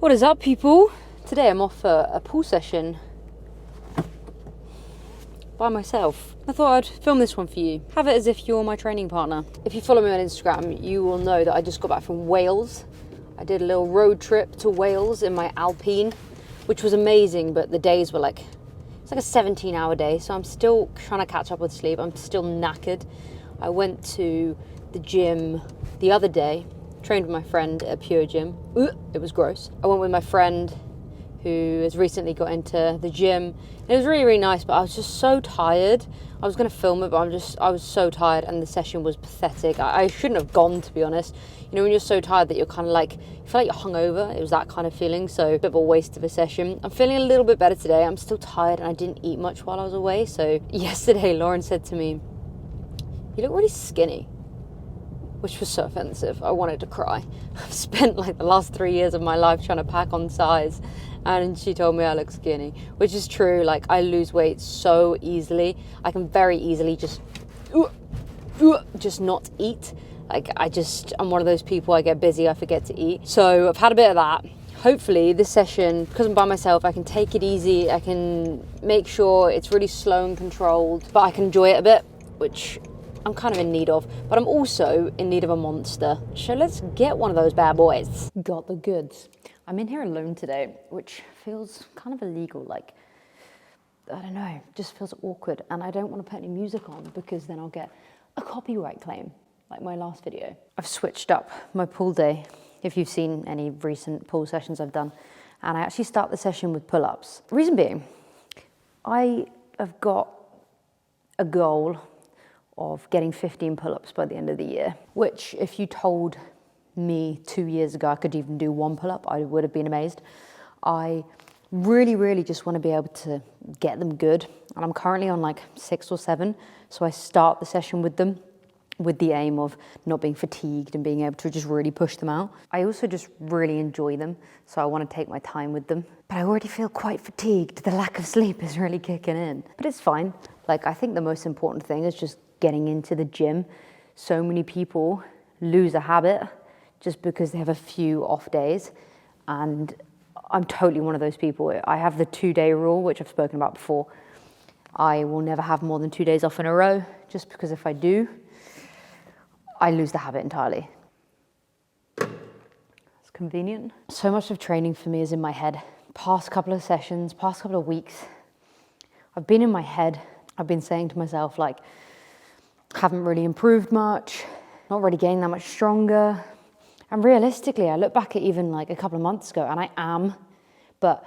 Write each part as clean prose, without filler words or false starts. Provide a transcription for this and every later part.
What is up, people? Today I'm off a pool session by myself. I thought I'd film this one for you. Have it as if you're my training partner. If you follow me on Instagram, you will know that I just got back from Wales. I did a little road trip to Wales in my Alpine, which was amazing, but the days were it's like a 17-hour day, so I'm still trying to catch up with sleep. I'm still knackered. I went to the gym the other day, trained with my friend at a Pure Gym. It was gross. I went with my friend who has recently got into the gym. It was really, really nice, but I was just so tired. I was going to film it, but I was so tired, and the session was pathetic. I shouldn't have gone, to be honest. You know, when you're so tired that you're kind of you feel like you're hungover. It was that kind of feeling, so a bit of a waste of a session. I'm feeling a little bit better today. I'm still tired, and I didn't eat much while I was away. So yesterday, Lauren said to me, "You look really skinny," which was so offensive. I wanted to cry. I've spent the last 3 years of my life trying to pack on size, and she told me I look skinny, which is true. I lose weight so easily. I can very easily just not eat. I'm one of those people, I get busy, I forget to eat. So I've had a bit of that. Hopefully this session, because I'm by myself, I can take it easy. I can make sure it's really slow and controlled, but I can enjoy it a bit, which I'm kind of in need of. But I'm also in need of a monster. So let's get one of those bad boys. Got the goods. I'm in here alone today, which feels kind of illegal. I don't know, just feels awkward. And I don't want to put any music on because then I'll get a copyright claim, like my last video. I've switched up my pool day, if you've seen any recent pool sessions I've done. And I actually start the session with pull-ups. Reason being, I have got a goal of getting 15 pull-ups by the end of the year, which if you told me 2 years ago I could even do one pull-up, I would have been amazed. I really, really just want to be able to get them good. And I'm currently on 6 or 7. So I start the session with them with the aim of not being fatigued and being able to just really push them out. I also just really enjoy them, so I want to take my time with them. But I already feel quite fatigued. The lack of sleep is really kicking in. But it's fine. I think the most important thing is just getting into the gym. So many people lose a habit just because they have a few off days, and I'm totally one of those people. I have the 2-day rule, which I've spoken about before. I will never have more than 2 days off in a row, just because if I do, I lose the habit entirely. It's convenient. So much of training for me is in my head. Past couple of sessions, past couple of weeks, I've been in my head. I've been saying to myself, haven't really improved much, not really getting that much stronger. And realistically, I look back at even a couple of months ago, and I am, but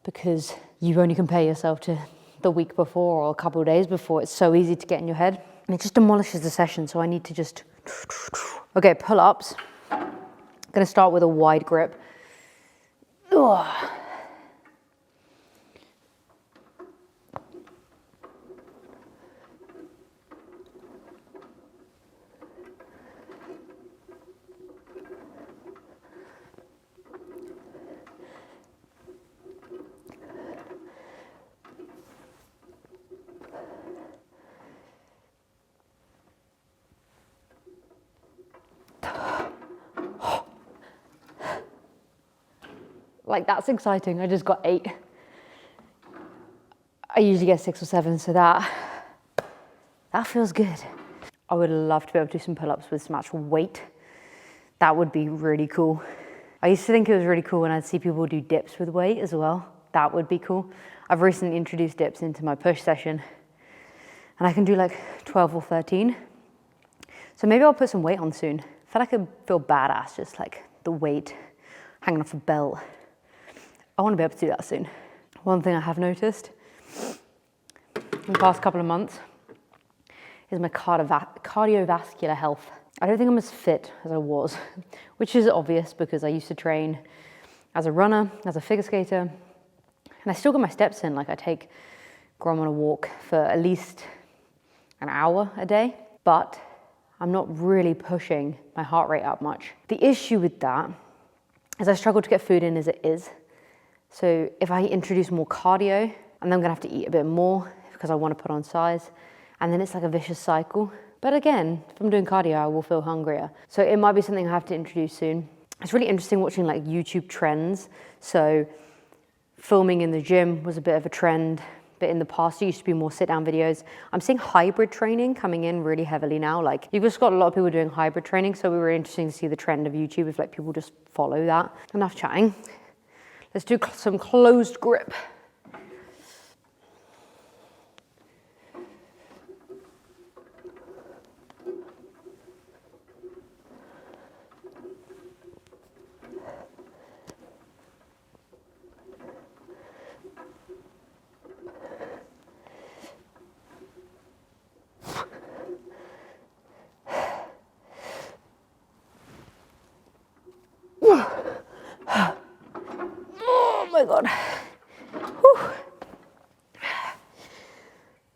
because you only compare yourself to the week before or a couple of days before, it's so easy to get in your head. And it just demolishes the session, so I need to just... Okay, pull-ups. I'm gonna start with a wide grip. Ugh. That's exciting. I just got 8. I usually get 6 or 7, so that feels good. I would love to be able to do some pull-ups with some actual weight. That would be really cool. I used to think it was really cool when I'd see people do dips with weight as well. That would be cool. I've recently introduced dips into my push session, and I can do 12 or 13. So maybe I'll put some weight on soon. I feel like I feel badass, just the weight hanging off a belt. I want to be able to do that soon. One thing I have noticed in the past couple of months is my cardiovascular health. I don't think I'm as fit as I was, which is obvious because I used to train as a runner, as a figure skater, and I still got my steps in. I take Grom on a walk for at least an hour a day, but I'm not really pushing my heart rate up much. The issue with that is I struggle to get food in as it is. So if I introduce more cardio, and then I'm gonna have to eat a bit more because I want to put on size, and then it's a vicious cycle. But again, if I'm doing cardio, I will feel hungrier. So it might be something I have to introduce soon. it's really interesting watching like YouTube trends. So filming in the gym was a bit of a trend, but in the past it used to be more sit-down videos. I'm seeing hybrid training coming in really heavily now. Like you've just got a lot of people doing hybrid training, so we were interesting to see the trend of YouTube if like people just follow that. Enough chatting. Let's do some closed grip. Oh my God. Whew.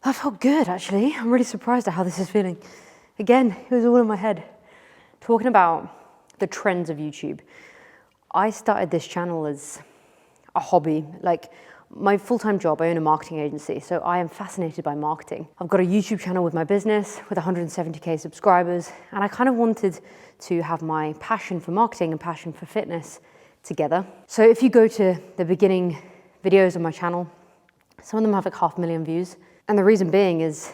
That felt good, actually. I'm really surprised at how this is feeling. Again, it was all in my head. Talking about the trends of YouTube. I started this channel as a hobby. Like my full-time job, I own a marketing agency, so I am fascinated by marketing. I've got a YouTube channel with my business with 170k subscribers, and I kind of wanted to have my passion for marketing and passion for fitness together. So if you go to the beginning videos on my channel, some of them have like 500,000 views. And the reason being is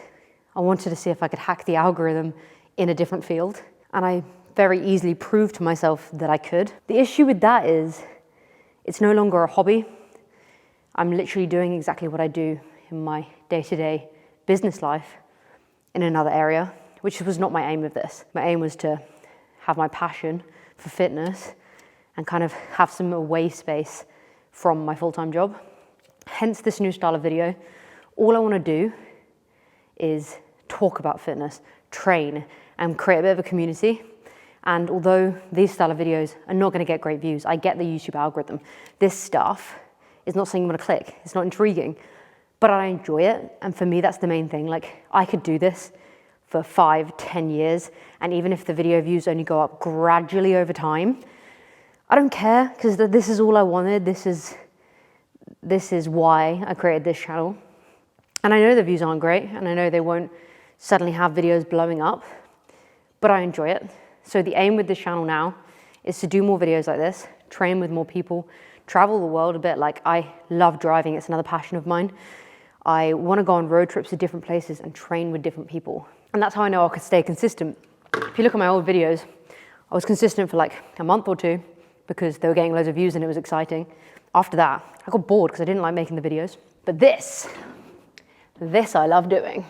I wanted to see if I could hack the algorithm in a different field. And I very easily proved to myself that I could. The issue with that is it's no longer a hobby. I'm literally doing exactly what I do in my day-to-day business life in another area, which was not my aim with this. My aim was to have my passion for fitness and kind of have some away space from my full-time job. Hence this new style of video. All I want to do is talk about fitness, train, and create a bit of a community. And although these style of videos are not going to get great views, I get the YouTube algorithm. This stuff is not something I'm going to click. It's not intriguing, but I enjoy it. And for me, that's the main thing. Like I could do this for 5, 10 years. And even if the video views only go up gradually over time, I don't care, because this is all I wanted. This is why I created this channel. And I know the views aren't great, and I know they won't suddenly have videos blowing up, but I enjoy it. So the aim with this channel now is to do more videos like this, train with more people, travel the world a bit. Like I love driving, it's another passion of mine. I want to go on road trips to different places and train with different people. And that's how I know I could stay consistent. If you look at my old videos, I was consistent for like a month or two because they were getting loads of views and it was exciting. After that, I got bored because I didn't like making the videos. But this I love doing.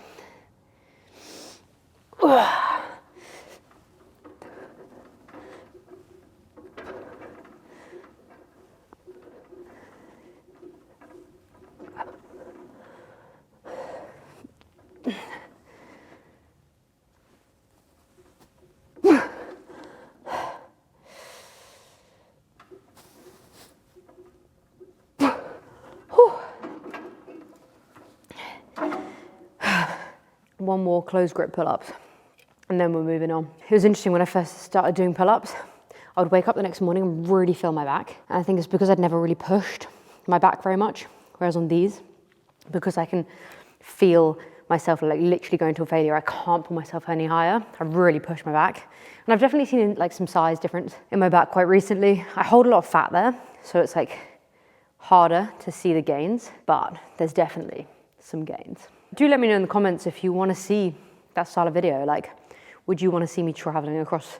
One more closed grip pull-ups and then we're moving on. It was interesting when I first started doing pull-ups, I would wake up the next morning and really feel my back. And I think it's because I'd never really pushed my back very much. Whereas on these, because I can feel myself like literally going to a failure, I can't pull myself any higher. I really push my back. And I've definitely seen like some size difference in my back quite recently. I hold a lot of fat there, so it's like harder to see the gains, but there's definitely some gains. Do let me know in the comments if you want to see that style of video. Like, would you want to see me traveling across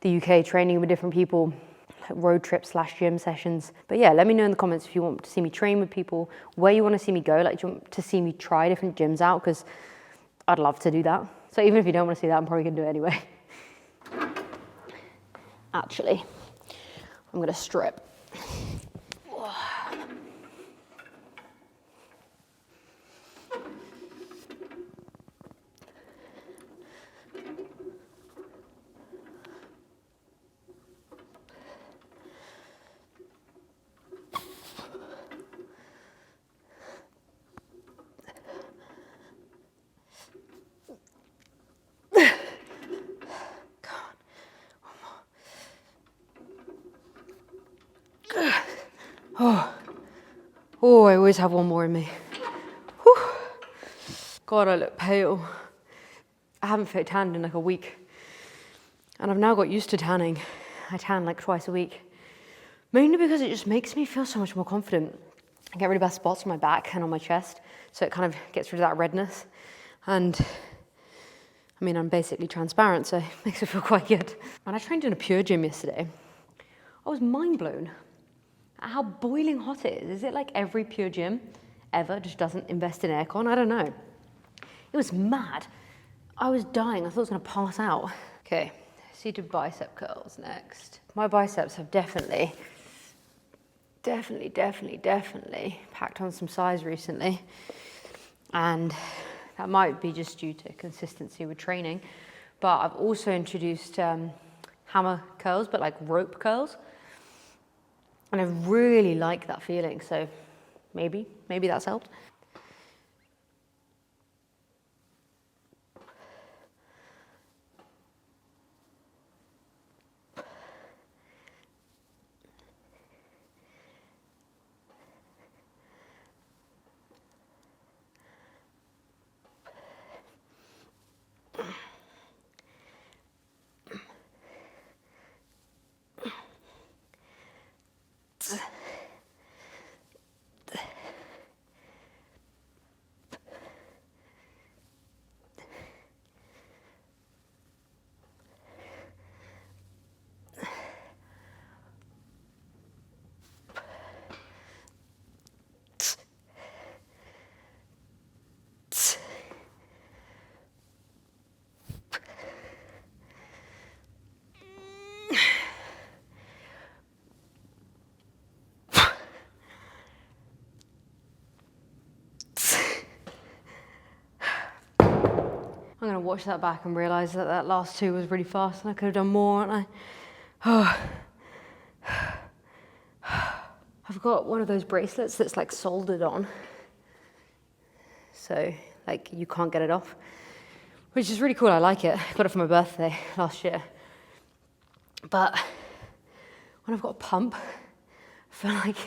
the UK, training with different people, like road trips / gym sessions? But yeah, let me know in the comments if you want to see me train with people, where you want to see me go. Like, do you want to see me try different gyms out? Because I'd love to do that. So even if you don't want to see that, I'm probably going to do it anyway. Actually, I'm going to strip. Oh, I always have one more in me. Whew. God, I look pale. I haven't tanned in like a week. And I've now got used to tanning. I tan like twice a week, mainly because it just makes me feel so much more confident. I get rid of bad spots on my back and on my chest, so it kind of gets rid of that redness. And I mean, I'm basically transparent, so it makes me feel quite good. When I trained in a Pure gym yesterday, I was mind blown at how boiling hot it is. Is it like every Pure gym ever just doesn't invest in aircon? I don't know. It was mad. I was dying. I thought I was going to pass out. Okay, seated bicep curls next. My biceps have definitely packed on some size recently. And that might be just due to consistency with training. But I've also introduced hammer curls, but like rope curls. And I really like that feeling. So maybe that's helped. I'm gonna watch that back and realise that that last two was really fast and I could have done more, and I've got one of those bracelets that's like soldered on, so like you can't get it off, which is really cool. I like it. I got it for my birthday last year. But when I've got a pump, I feel like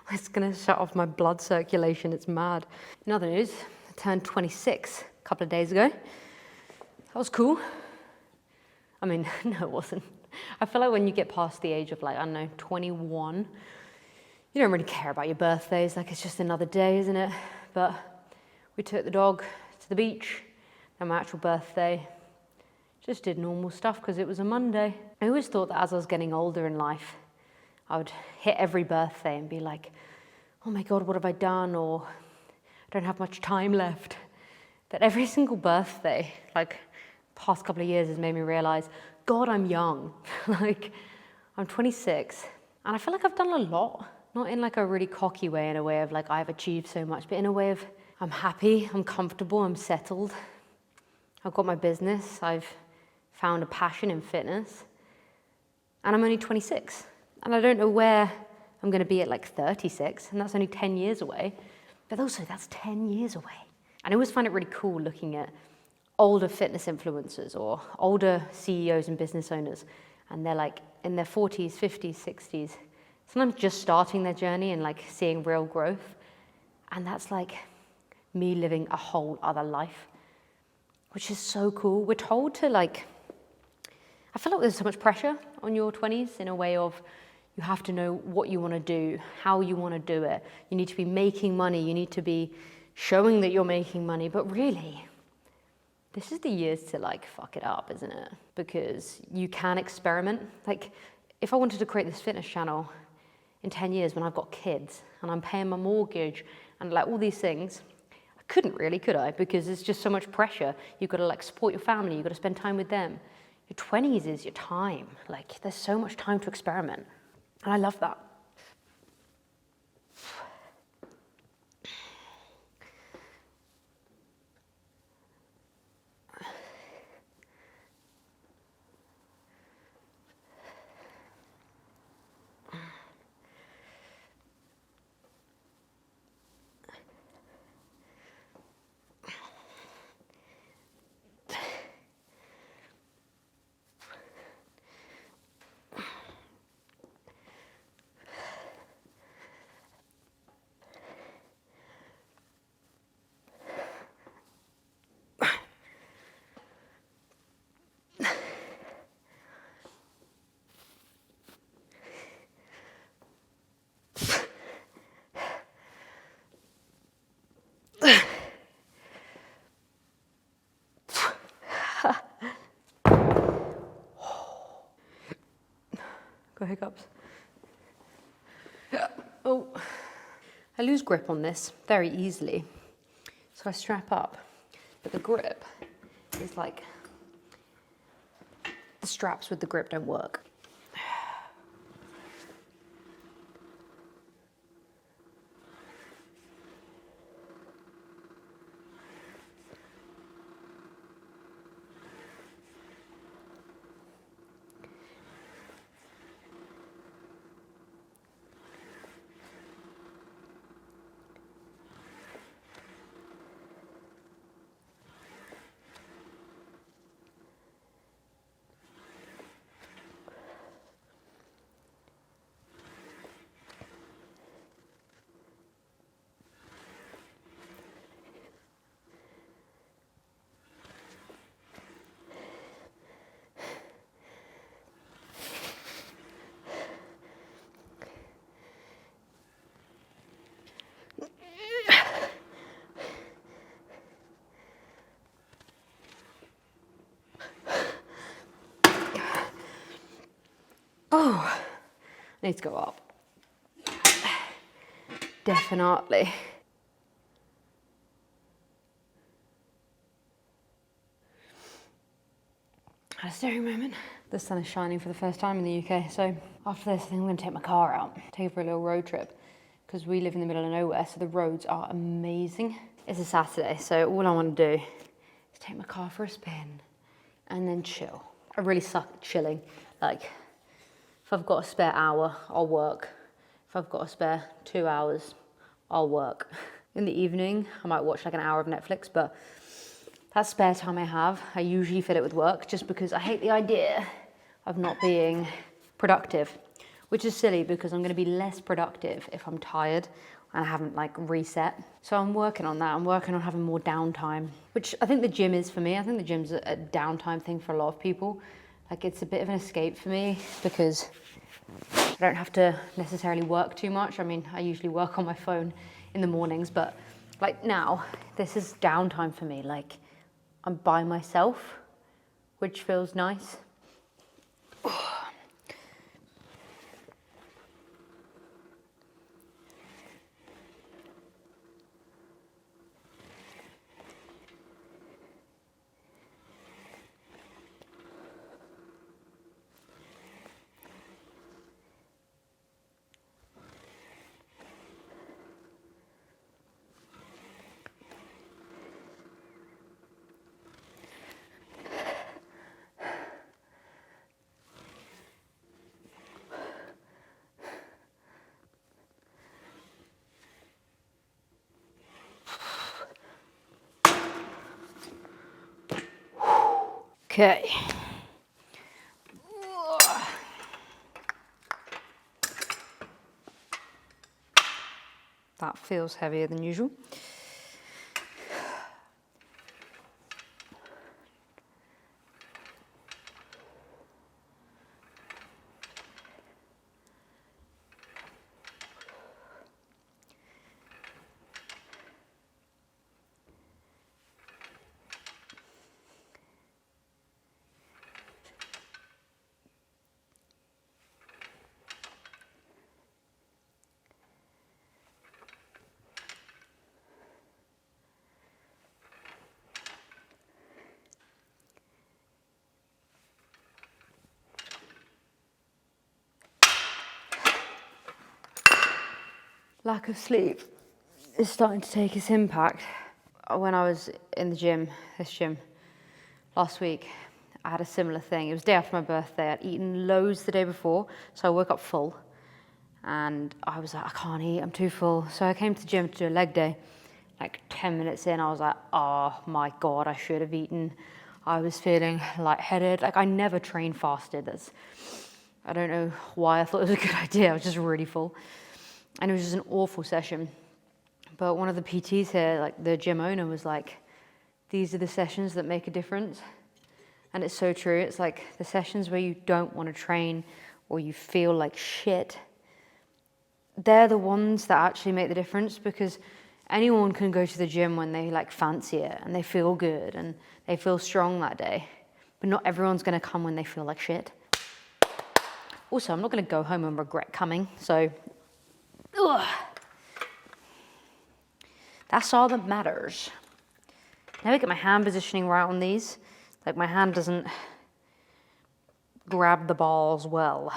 it's gonna shut off my blood circulation. It's mad. In other news, I turned 26 a couple of days ago. That was cool. I mean, no, it wasn't. I feel like when you get past the age of like, I don't know, 21, you don't really care about your birthdays. Like, it's just another day, isn't it? But we took the dog to the beach on my actual birthday. Just did normal stuff because it was a Monday. I always thought that as I was getting older in life, I would hit every birthday and be like, oh my God, what have I done? Or I don't have much time left. But every single birthday, like past couple of years, has made me realize, God, I'm young. Like, I'm 26 and I feel like I've done a lot. Not in like a really cocky way, in a way of like I've achieved so much, but in a way of I'm happy, I'm comfortable, I'm settled. I've got my business, I've found a passion in fitness, and I'm only 26. And I don't know where I'm gonna be at like 36, and that's only 10 years away. But also that's 10 years away. And I always find it really cool looking at older fitness influencers or older CEOs and business owners, and they're like in their 40s, 50s, 60s, sometimes just starting their journey and like seeing real growth. And that's like me living a whole other life, which is so cool. We're told to like, I feel like there's so much pressure on your 20s in a way of you have to know what you want to do, how you want to do it. You need to be making money. You need to be showing that you're making money. But really, this is the years to like fuck it up, isn't it? Because you can experiment. Like, if I wanted to create this fitness channel in 10 years when I've got kids and I'm paying my mortgage and like all these things, I couldn't really, could I? Because there's just so much pressure. You've got to like support your family. You've got to spend time with them. Your 20s is your time. Like, there's so much time to experiment. And I love that. Got hiccups. Oh, I lose grip on this very easily. So I strap up, but the grip is like, the straps with the grip don't work. Oh, I need to go up. Definitely. Had a staring moment. The sun is shining for the first time in the UK, so after this I think I'm going to take my car out, take it for a little road trip, because we live in the middle of nowhere, so the roads are amazing. It's a Saturday, so all I want to do is take my car for a spin and then chill. I really suck at chilling. Like, if I've got a spare hour, I'll work. If I've got a spare 2 hours, I'll work. In the evening, I might watch like an hour of Netflix, but that spare time I have, I usually fit it with work, just because I hate the idea of not being productive, which is silly because I'm going to be less productive if I'm tired and I haven't like reset. So I'm working on that. I'm working on having more downtime, which I think the gym is for me. I think the gym's a downtime thing for a lot of people. Like, it's a bit of an escape for me because I don't have to necessarily work too much. I mean, I usually work on my phone in the mornings, but like now, this is downtime for me. Like, I'm by myself, which feels nice. Okay. That feels heavier than usual. Lack of sleep is starting to take its impact. When I was in the gym, this gym, last week, I had a similar thing. It was the day after my birthday. I'd eaten loads the day before, so I woke up full. And I was like, I can't eat, I'm too full. So I came to the gym to do a leg day. Like 10 minutes in, I was like, oh my God, I should have eaten. I was feeling lightheaded. Like, I never train fasted. I don't know why I thought it was a good idea. I was just really full. And it was just an awful session. But one of the PTs here, like the gym owner, was like, these are the sessions that make a difference. And it's so true. It's like the sessions where you don't want to train or you feel like shit, they're the ones that actually make the difference, because anyone can go to the gym when they like fancy it and they feel good and they feel strong that day. But not everyone's going to come when they feel like shit. Also, I'm not going to go home and regret coming, so ugh. That's all that matters. Now I get my hand positioning right on these. Like my hand doesn't grab the bars well.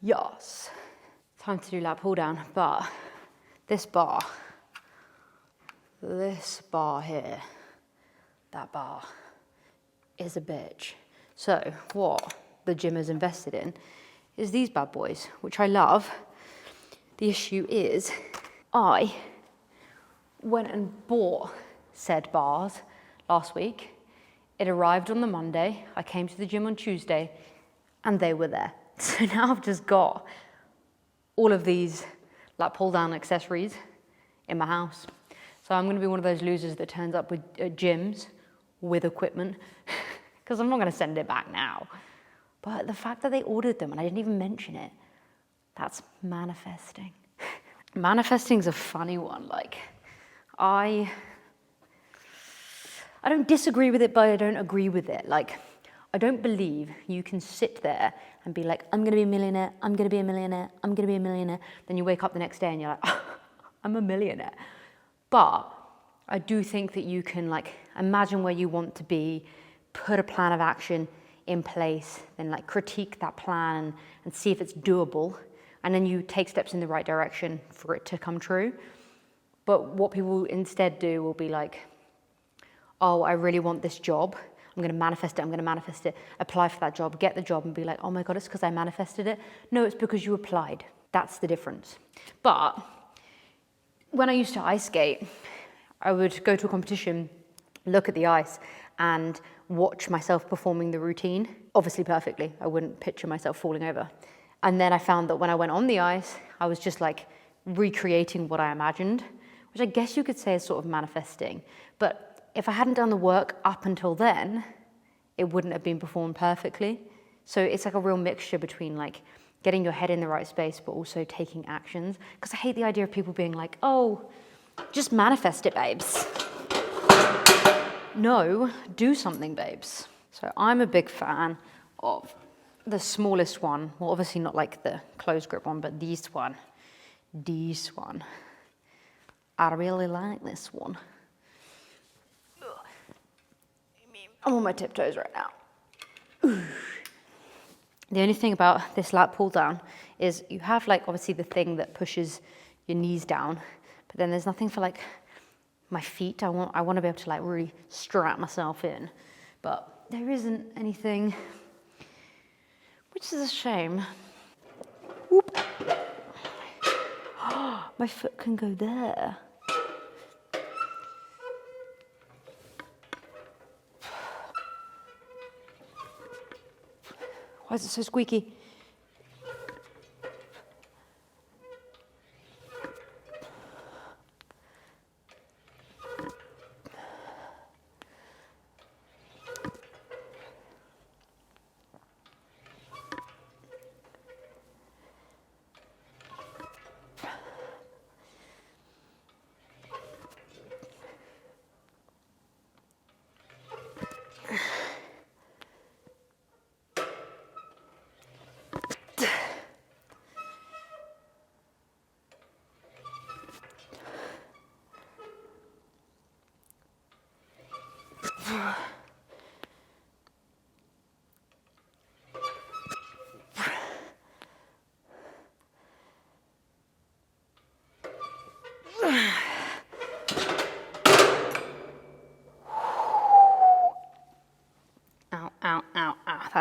Yes. Time to do lat pull down, but this bar here, that bar is a bitch. So what the gym has invested in is these bad boys, which I love. The issue is I went and bought said bars last week. It arrived on the Monday. I came to the gym on Tuesday and they were there. So now I've just got all of these lat pull down accessories in my house. So I'm going to be one of those losers that turns up with gyms with equipment because I'm not going to send it back now. But the fact that they ordered them and I didn't even mention it, that's manifesting. Manifesting's a funny one. Like, I don't disagree with it, but I don't agree with it. Like, I don't believe you can sit there and be like, I'm gonna be a millionaire, I'm gonna be a millionaire, I'm gonna be a millionaire. Then you wake up the next day and you're like, oh, I'm a millionaire. But I do think that you can like imagine where you want to be, put a plan of action in place, then like critique that plan and see if it's doable. And then you take steps in the right direction for it to come true. But what people instead do will be like, oh, I really want this job. I'm going to manifest it, apply for that job, get the job and be like, oh my God, it's because I manifested it. No, it's because you applied. That's the difference. But when I used to ice skate, I would go to a competition, look at the ice and watch myself performing the routine, obviously perfectly. I wouldn't picture myself falling over. And then I found that when I went on the ice, I was just like recreating what I imagined, which I guess you could say is sort of manifesting. But if I hadn't done the work up until then, it wouldn't have been performed perfectly. So it's like a real mixture between like getting your head in the right space, but also taking actions. Because I hate the idea of people being like, oh, just manifest it, babes. No, do something, babes. So I'm a big fan of the smallest one. Well, obviously not like the closed grip one, but this one. This one. I really like this one. I'm on my tiptoes right now. Ooh. The only thing about this lat pull down is you have like obviously the thing that pushes your knees down, but then there's nothing for like my feet. I want to be able to like really strap myself in, but there isn't anything, which is a shame. Whoop. My foot can go there. Why is it so squeaky?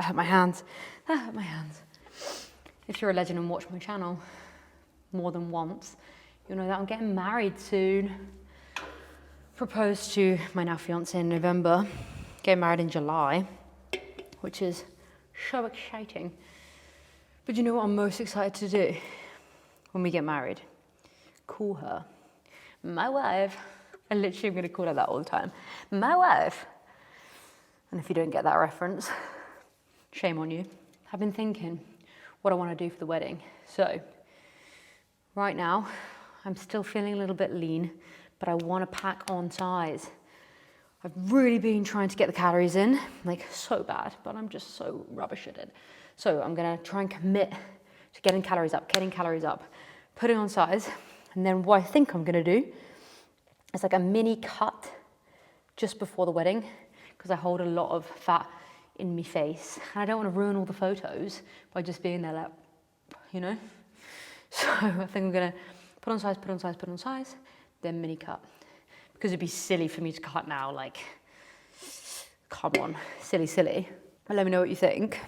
That hurt my hands. That hurt my hands. If you're a legend and watch my channel more than once, you'll know that I'm getting married soon. Proposed to my now fiance in November, getting married in July, which is so exciting. But you know what I'm most excited to do when we get married? Call her my wife. I literally am going to call her that all the time. My wife. And if you don't get that reference, shame on you. I've been thinking what I want to do for the wedding. So right now, I'm still feeling a little bit lean, but I want to pack on size. I've really been trying to get the calories in, like so bad, but I'm just so rubbish at it. So I'm gonna try and commit to getting calories up, putting on size. And then what I think I'm gonna do is like a mini cut just before the wedding, because I hold a lot of fat in my face. And I don't want to ruin all the photos by just being there like, you know? So I think I'm gonna put on size, then mini cut. Because it'd be silly for me to cut now, like, come on, silly. But let me know what you think.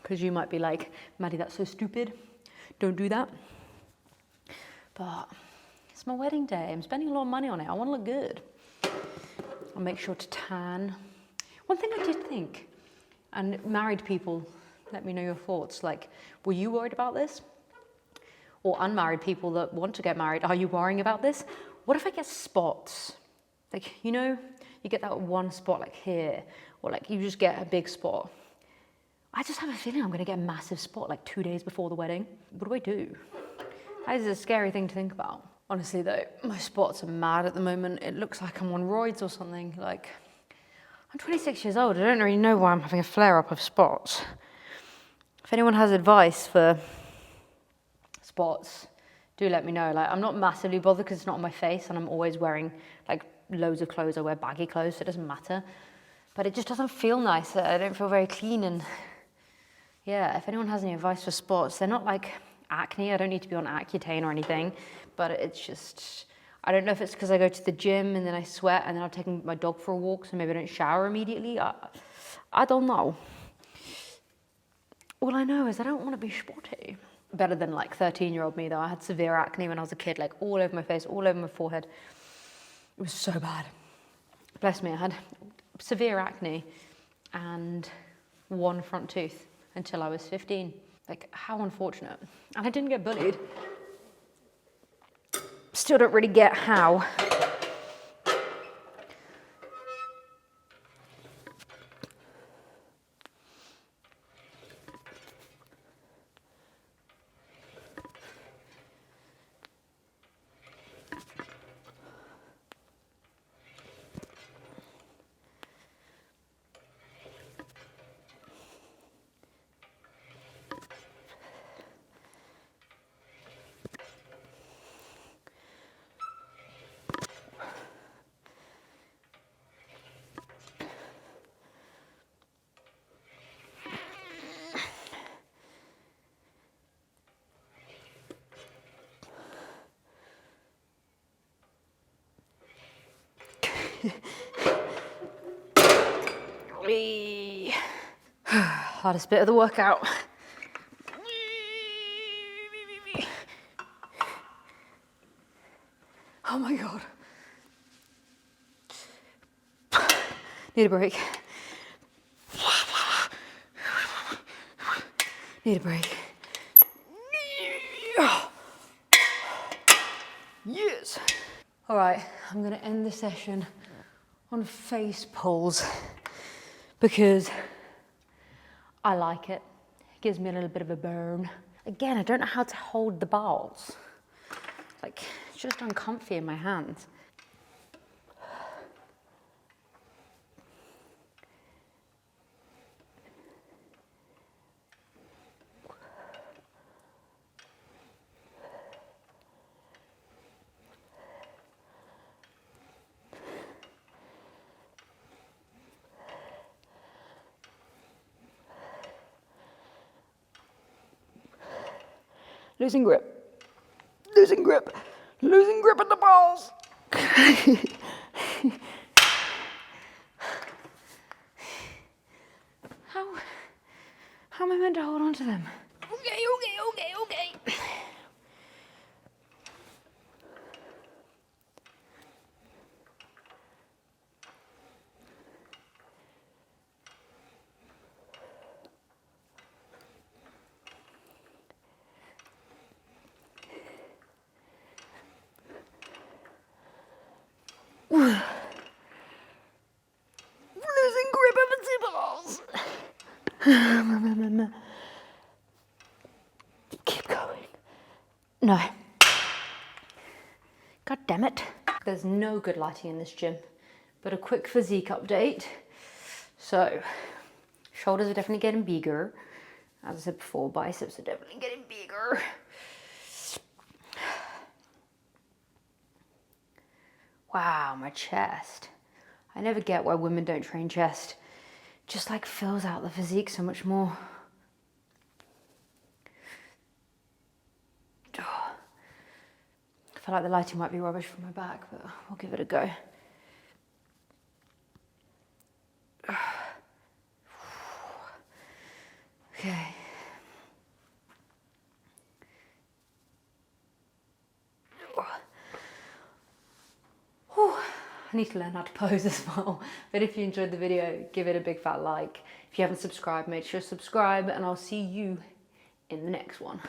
Because you might be like, Maddie, that's so stupid. Don't do that. But it's my wedding day. I'm spending a lot of money on it. I want to look good. I'll make sure to tan. One thing I did think, and married people, let me know your thoughts. Like, were you worried about this? Or unmarried people that want to get married, are you worrying about this? What if I get spots? Like, you know, you get that one spot like here, or like you just get a big spot. I just have a feeling I'm gonna get a massive spot like 2 days before the wedding. What do I do? That is a scary thing to think about. Honestly though, my spots are mad at the moment. It looks like I'm on roids or something. Like, I'm 26 years old. I don't really know why I'm having a flare-up of spots. If anyone has advice for spots, do let me know. Like, I'm not massively bothered because it's not on my face and I'm always wearing like loads of clothes. I wear baggy clothes, so it doesn't matter. But it just doesn't feel nice. I don't feel very clean. And yeah, if anyone has any advice for spots, they're not like acne. I don't need to be on Accutane or anything, but it's just, I don't know if it's because I go to the gym and then I sweat and then I'm taking my dog for a walk, so maybe I don't shower immediately. I don't know. All I know is I don't want to be spotty. Better than like 13-year-old me though. I had severe acne when I was a kid, like all over my face, all over my forehead. It was so bad. Bless me, I had severe acne and one front tooth until I was 15. Like, how unfortunate. And I didn't get bullied. Still don't really get how. Hardest bit of the workout. Oh my God. Need a break. Need a break. Yes. All right, I'm gonna end the session on face pulls because I like it. It gives me a little bit of a burn. Again, I don't know how to hold the bars. Like, it's just uncomfy in my hands. Losing grip, losing grip, losing grip at the balls. How am I meant to hold on to them? Okay. Losing grip of the balls. Keep going. No. God damn it. There's no good lighting in this gym, but a quick physique update. So, shoulders are definitely getting bigger. As I said before, biceps are definitely getting bigger. Wow, my chest. I never get why women don't train chest. Just like fills out the physique so much more. I feel like the lighting might be rubbish for my back, but we'll give it a go. Okay. I need to learn how to pose as well. But if you enjoyed the video, give it a big fat like. If you haven't subscribed, make sure to subscribe, and I'll see you in the next one.